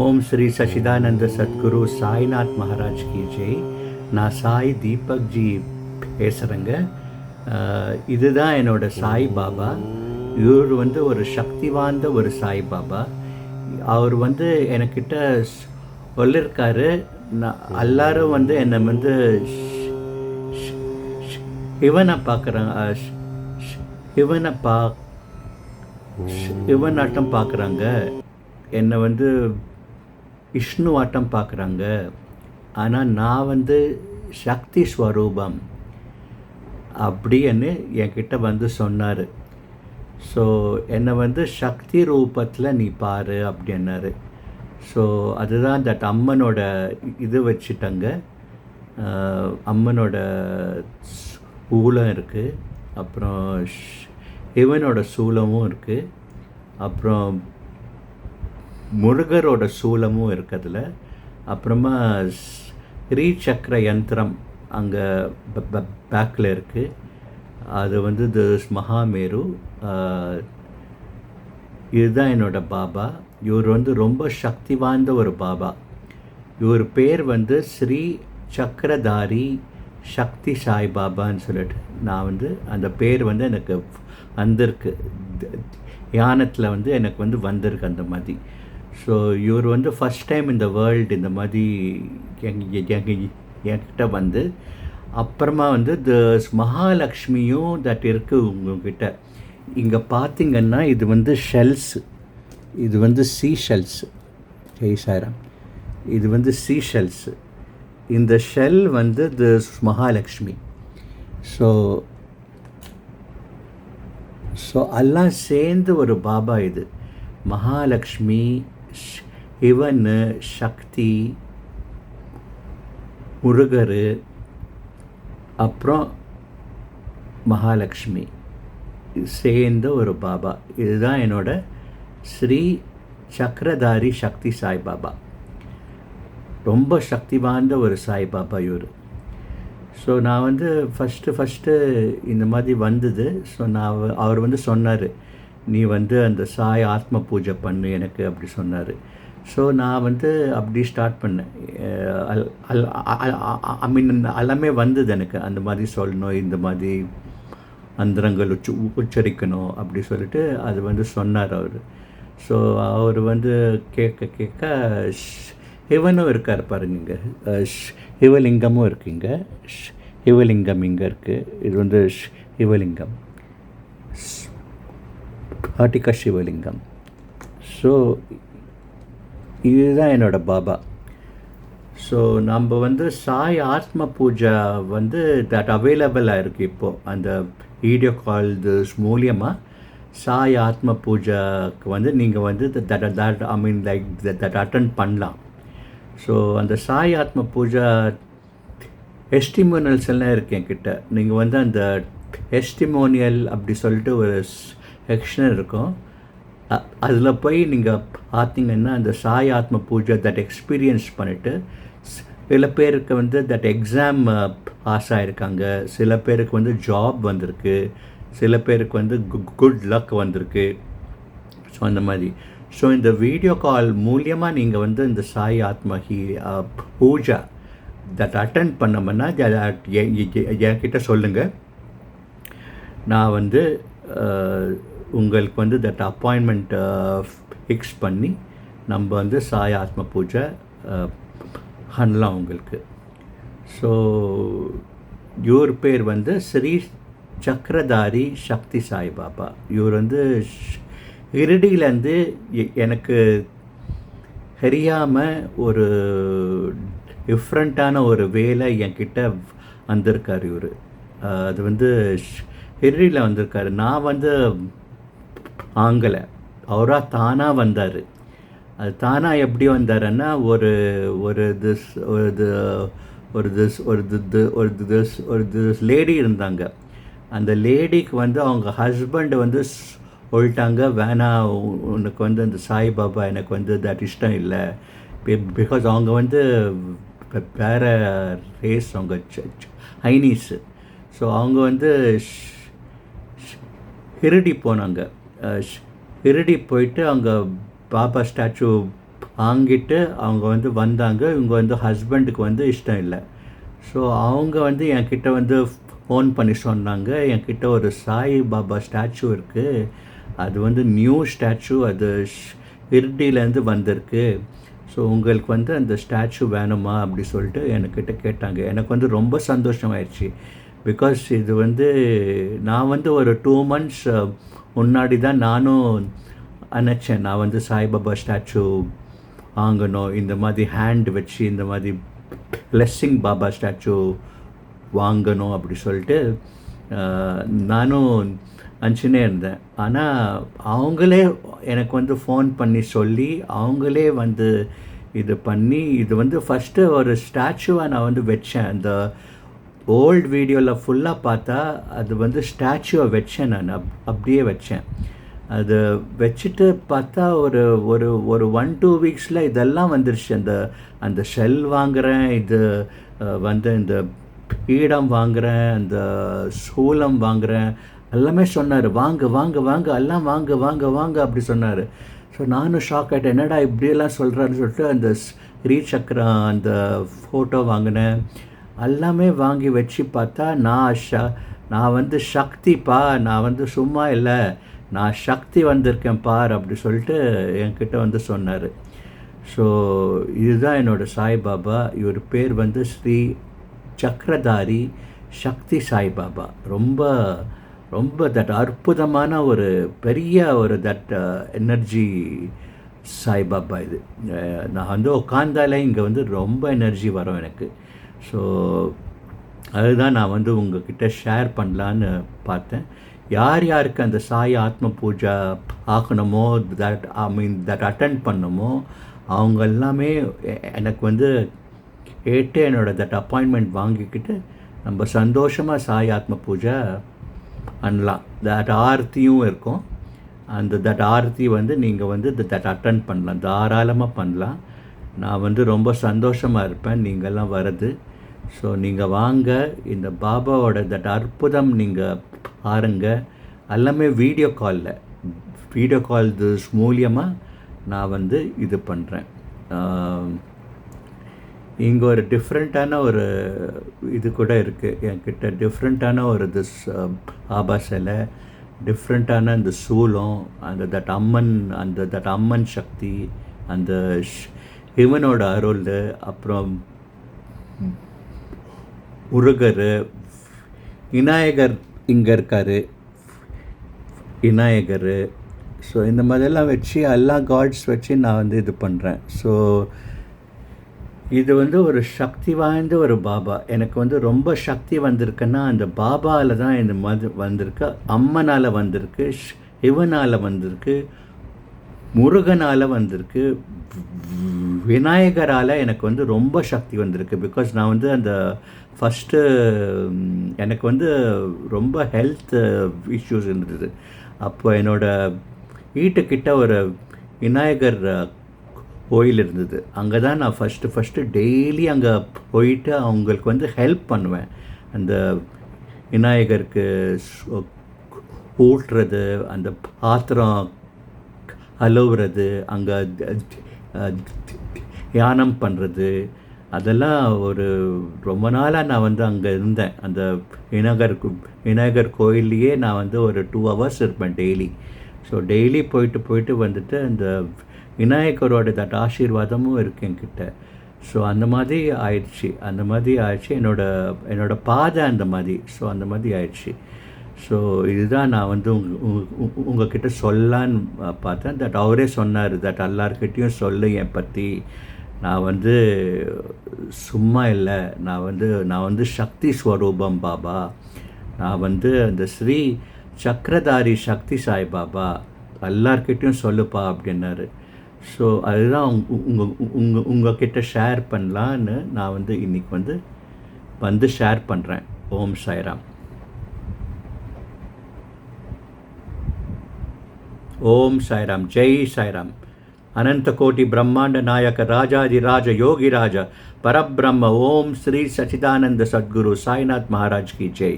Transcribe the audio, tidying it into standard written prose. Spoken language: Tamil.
ஓம் ஸ்ரீ சச்சிதானந்த சத்குரு சாய்நாத் மகாராஜ் கி ஜெய். நான் சாய் தீபக் ஜி பேசுகிறேங்க. இதுதான் என்னோட சாய் பாபா. இவர் வந்து ஒரு சக்தி வாய்ந்த ஒரு சாய் பாபா. அவர் வந்து என்கிட்ட சொல்லியிருக்காரு, நான் எல்லாரும் வந்து என்னை வந்து இவனை பார்க்குறாங்க, இவனாட்டம் பார்க்குறாங்க, என்னை வந்து விஷ்ணு ஆட்டம் பார்க்குறாங்க. ஆனால் நான் வந்து சக்தி ஸ்வரூபம் அப்படின்னு என்கிட்ட வந்து சொன்னார். ஸோ என்னை வந்து சக்தி ரூபத்தில் நீ பாரு அப்படின்னாரு. ஸோ அதுதான் தட் அம்மனோட இது வச்சுட்டங்க. அம்மனோட சூலம் இருக்குது, அப்புறம் இவனோட சூலமும் இருக்குது, அப்புறம் முருகரோட சூலமும் இருக்குது அதில். அப்புறமா ஸ்ரீசக்கர யந்திரம் அங்கே பேக்கில் இருக்குது. அது வந்து திஸ் மகாமேரு. இதுதான் என்னோட பாபா. இவர் வந்து ரொம்ப சக்தி வாய்ந்த ஒரு பாபா. இவர் பேர் வந்து ஸ்ரீ சக்கரதாரி சக்தி சாய் பாபான்னு சொல்லிட்டு நான் வந்து அந்த பேர் வந்து எனக்கு வந்திருக்கு, தியானத்தில் வந்து எனக்கு வந்து வந்திருக்கு அந்த மாதிரி. ஸோ இவர் வந்து ஃபஸ்ட் டைம் இந்த வேர்ல்டு இந்த மாதிரி என்கிட்ட வந்து, அப்புறமா வந்து த மகாலக்ஷ்மியும் தட் இருக்குது உங்ககிட்ட. இங்கே பார்த்திங்கன்னா இது வந்து ஷெல்ஸ், இது வந்து சீ ஷெல்ஸ். ஜெய் சாய்ராம். இது வந்து சீ ஷெல்ஸு. இந்த ஷெல் வந்து த மகாலக்ஷ்மி. ஸோ எல்லாம் சேர்ந்து ஒரு பாபா. இது மகாலக்ஷ்மி, சிவன், சக்தி, முருகர், அப்புறம் மகாலக்ஷ்மி சேர்ந்த ஒரு பாபா. இதுதான் என்னோட ஸ்ரீ சக்கரதாரி சக்தி சாய் பாபா. ரொம்ப சக்தி வாய்ந்த ஒரு சாய் பாபா இவர். ஸோ நான் வந்து ஃபஸ்ட்டு இந்த மாதிரி வந்தது. ஸோ அவர் வந்து சொன்னார், நீ வந்து அந்த சாய் ஆத்ம பூஜை பண்ணு எனக்கு அப்படி சொன்னார். ஸோ நான் வந்து அப்படி ஸ்டார்ட் பண்ணேன். ஐ மீன் எல்லாமே வந்தது எனக்கு, அந்த மாதிரி சொல்லணும், இந்த மாதிரி மந்திரங்கள் உச்சரிக்கணும் அப்படி சொல்லிட்டு அது வந்து சொன்னார் அவர். ஸோ அவர் வந்து கேட்க சிவனும் இருக்கார் பாருங்க. இங்கே சிவலிங்கமும் இருக்குங்க. சிவலிங்கம் இங்கே இருக்குது. இது வந்து சிவலிங்கம், ஆட்டிகா சிவலிங்கம். ஸோ இதுதான் என்னோட பாபா. ஸோ நம்ம வந்து சாய் ஆத்ம பூஜை வந்து தட் அவைலபிளாக இருக்குது இப்போது. அந்த வீடியோ கால் மூலியமாக சாய் ஆத்ம பூஜைக்கு வந்து நீங்கள் வந்து that I mean like that attend பண்ணலாம். ஸோ அந்த சாய் ஆத்ம பூஜா டெஸ்டிமோனியல்ஸ் எல்லாம் இருக்குது என்கிட்ட. நீங்கள் வந்து அந்த டெஸ்டிமோனியல் அப்படி சொல்லிட்டு ஒரு செக்ஷன் இருக்கும். அதில் போய் நீங்கள் பார்த்தீங்கன்னா அந்த சாய் ஆத்ம பூஜை தட் எக்ஸ்பீரியன்ஸ் பண்ணிவிட்டு, சில பேருக்கு வந்து தட் எக்ஸாம் பாஸ் ஆகிருக்காங்க, சில பேருக்கு வந்து ஜாப் வந்திருக்கு, சில பேருக்கு வந்து குட் லக் வந்திருக்கு. ஸோ அந்த மாதிரி. ஸோ இந்த வீடியோ கால் மூலியமாக நீங்கள் வந்து இந்த சாய் ஆத்ம பூஜா தட் அட்டன் பண்ணோம்னா என்கிட்ட சொல்லுங்கள். நான் வந்து உங்களுக்கு வந்து தட் அப்பாயின்மெண்ட் ஃபிக்ஸ் பண்ணி நம்ம வந்து சாய் ஆத்ம பூஜை பண்ணலாம் உங்களுக்கு. ஸோ இவர் பேர் வந்து ஸ்ரீ சக்கரதாரி சக்தி சாய் பாபா. இவர் வந்து இறுதியிலேருந்து எனக்கு தெரியாமல் ஒரு டிஃப்ரெண்ட்டான ஒரு வேலை என்கிட்ட வந்திருக்கார் இவர். அது வந்து இறுதியில் வந்திருக்காரு. நான் வந்து ஆங்கலை, அவராக தானாக வந்தார். அது தானாக எப்படி வந்தாருன்னா, ஒரு ஒரு திஸ் ஒரு ஒரு திஸ் ஒரு ஒரு திஸ் ஒரு திஸ் லேடி இருந்தாங்க. அந்த லேடிக்கு வந்து அவங்க ஹஸ்பண்ட் வந்து சொல்லிட்டாங்க, வேணாம் உனக்கு வந்து அந்த சாய்பாபா எனக்கு வந்து தட் இஷ்டம் இல்லை. பிகாஸ் அவங்க வந்து வேறு ரேஸ், அவங்க ஹைனீஸு. ஸோ அவங்க வந்து ஹிரடி போனாங்க. ஹிரடி போயிட்டு அங்கே பாபா ஸ்டாச்சு வாங்கிட்டு அவங்க வந்து வந்தாங்க. இவங்க வந்து ஹஸ்பண்டுக்கு வந்து இஷ்டம் இல்லை. ஸோ அவங்க வந்து என்கிட்ட வந்து ஃபோன் பண்ணி சொன்னாங்க, என்கிட்ட ஒரு சாய் பாபா ஸ்டாச்சு இருக்குது, அது வந்து நியூ ஸ்டாச்சு, அது ஷிர்டிலேருந்து வந்திருக்கு. ஸோ உங்களுக்கு வந்து அந்த ஸ்டாச்சு வேணுமா அப்படி சொல்லிட்டு என்கிட்ட கேட்டாங்க. எனக்கு வந்து ரொம்ப சந்தோஷமாயிடுச்சு. பிகாஸ் இது வந்து நான் வந்து ஒரு 2 months முன்னாடி தான் நானும் நினச்சேன், நான் வந்து சாய்பாபா ஸ்டாச்சு வாங்கணும், இந்த மாதிரி ஹேண்ட் வச்சு இந்த மாதிரி பிளெஸ்ஸிங் பாபா ஸ்டாச்சு வாங்கணும் அப்படி சொல்லிட்டு நானும் நினச்சினே இருந்தேன். ஆனால் அவங்களே எனக்கு வந்து ஃபோன் பண்ணி சொல்லி அவங்களே வந்து இது பண்ணி, இது வந்து ஃபஸ்ட்டு ஒரு ஸ்டாச்சுவாக நான் வந்து வச்சேன். அந்த ஓல்டு வீடியோவில் ஃபுல்லாக பார்த்தா அது வந்து ஸ்டாச்சுவை வச்சேன், நான் அப்படியே வச்சேன். அது வச்சுட்டு பார்த்தா ஒரு ஒரு ஒரு 1-2 வீக்ஸில் இதெல்லாம் வந்துருச்சு. அந்த ஷெல் வாங்குகிறேன், இது வந்து இந்த பீடம் வாங்குகிறேன், அந்த சூலம் வாங்குகிறேன், எல்லாமே சொன்னார், வாங்க வாங்க வாங்க எல்லாம் வாங்க வாங்க வாங்க அப்படி சொன்னார். ஸோ நானும் ஷாக் ஆகிட்டேன், என்னடா இப்படியெல்லாம் சொல்கிறாருன்னு சொல்லிட்டு அந்த ஸ்ரீ சக்கரம் அந்த ஃபோட்டோ வாங்கினேன், எல்லாமே வாங்கி வச்சு பார்த்தா நான் வந்து சக்திப்பா, நான் வந்து சும்மா இல்லை, நான் சக்தி வந்திருக்கேன் பார் அப்படி சொல்லிட்டு என்கிட்ட வந்து சொன்னார். ஸோ இதுதான் என்னோடய சாய்பாபா. இவர் பேர் வந்து ஸ்ரீ சக்கரதாரி சக்தி சாய்பாபா. ரொம்ப ரொம்ப தட் அற்புதமான ஒரு பெரிய ஒரு தட் எனர்ஜி சாய்பாபா இது. நான் வந்து உட்காந்தாலே இங்கே வந்து ரொம்ப எனர்ஜி வரும் எனக்கு. ஸோ அதுதான் நான் வந்து உங்ககிட்ட ஷேர் பண்ணலான்னு பார்த்தேன். யார் யாருக்கு அந்த சாய் ஆத்ம பூஜா ஆகணுமோ, தட் அட்டெண்ட் பண்ணணுமோ, அவங்க எல்லாமே எனக்கு வந்து கேட்டு தட் அப்பாயின்மெண்ட் வாங்கிக்கிட்டு நம்ம சந்தோஷமாக சாய் ஆத்ம பூஜை பண்ணலாம். தட் ஆர்த்தியும் இருக்கும். தட் ஆர்த்தி வந்து நீங்கள் வந்து தட் அட்டெண்ட் பண்ணலாம், தாராளமாக பண்ணலாம். நான் வந்து ரொம்ப சந்தோஷமாக இருப்பேன் நீங்கள்லாம் வர்றது. ஸோ நீங்கள் வாங்க, இந்த பாபாவோட தட் அற்புதம் நீங்கள் பாருங்க. எல்லாமே வீடியோ கால் மூலியமாக நான் வந்து இது பண்ணுறேன். இங்கே ஒரு டிஃப்ரெண்ட்டான ஒரு இது கூட இருக்குது என்கிட்ட. டிஃப்ரெண்ட்டான ஒரு பாபா சிலை, டிஃப்ரெண்ட்டான அந்த சூலம், தட் அம்மன் சக்தி, அந்த இவனோட அருள், அப்புறம் முருகர், விநாயகர் இங்கே இருக்கார், விநாயகர். ஸோ இந்த மாதிரிலாம் வச்சு எல்லா காட்ஸ் வச்சு நான் வந்து இது பண்ணுறேன். ஸோ இது வந்து ஒரு சக்தி வாய்ந்த ஒரு பாபா. எனக்கு வந்து ரொம்ப சக்தி வந்திருக்குன்னா அந்த பாபாவில் தான் இந்த மாதிரி வந்திருக்கு, அம்மனால் வந்திருக்கு, சிவனால் வந்திருக்கு, முருகனால் வந்திருக்கு, விநாயகரால் எனக்கு வந்து ரொம்ப சக்தி வந்திருக்கு. பிகாஸ் நான் வந்து அந்த ஃபஸ்ட்டு எனக்கு வந்து ரொம்ப ஹெல்த் இஷ்யூஸ் இருந்தது. அப்போ என்னோடய வீட்டுக்கிட்ட ஒரு விநாயகர் கோயில் இருந்தது. அங்கே தான் நான் ஃபஸ்ட்டு டெய்லி அங்கே போயிட்டு அவங்களுக்கு வந்து ஹெல்ப் பண்ணுவேன். அந்த விநாயகருக்கு ஊட்டுறது, அந்த பாத்திரம் அழுவுறது, அங்கே தியானம் பண்ணுறது, அதெல்லாம் ஒரு ரொம்ப நாளாக நான் வந்து அங்கே இருந்தேன். அந்த விநாயகர் கோயில்லையே நான் வந்து ஒரு 2 hours இருப்பேன் டெய்லி. ஸோ டெய்லி போயிட்டு வந்துட்டு அந்த விநாயகரோட தட் ஆசீர்வாதமும் இருக்குது என்கிட்ட. ஸோ அந்த மாதிரி ஆயிடுச்சு. என்னோடய பாதை அந்த மாதிரி. ஸோ அந்த மாதிரி ஆயிடுச்சு. ஸோ இதுதான் நான் வந்து உங்ககிட்ட சொல்லலான்னு பார்த்தேன். தட் அவரே சொன்னார், தட் எல்லார்கிட்டையும் சொல்லு என் பற்றி, நான் வந்து சும்மா இல்லை, நான் வந்து சக்தி ஸ்வரூபம் பாபா, நான் வந்து அந்த ஸ்ரீ சக்கரதாரி சக்தி சாய் பாபா, எல்லார்கிட்டையும் சொல்லுப்பா அப்படின்னாரு. ஸோ அதுதான் உங்ககிட்ட ஷேர் பண்ணலான்னு நான் வந்து இன்றைக்கி வந்து ஷேர் பண்ணுறேன். ஓம் சாய்ராம். ஓம் சாய்ராம். ஜெய் சாய்ராம். अनंत कोटि ब्रह्मांड नायक राजाधिराज योगी राजा परब्रह्म ओम श्री सच्चिदानंद सद्गुरु साईनाथ महाराज की जय.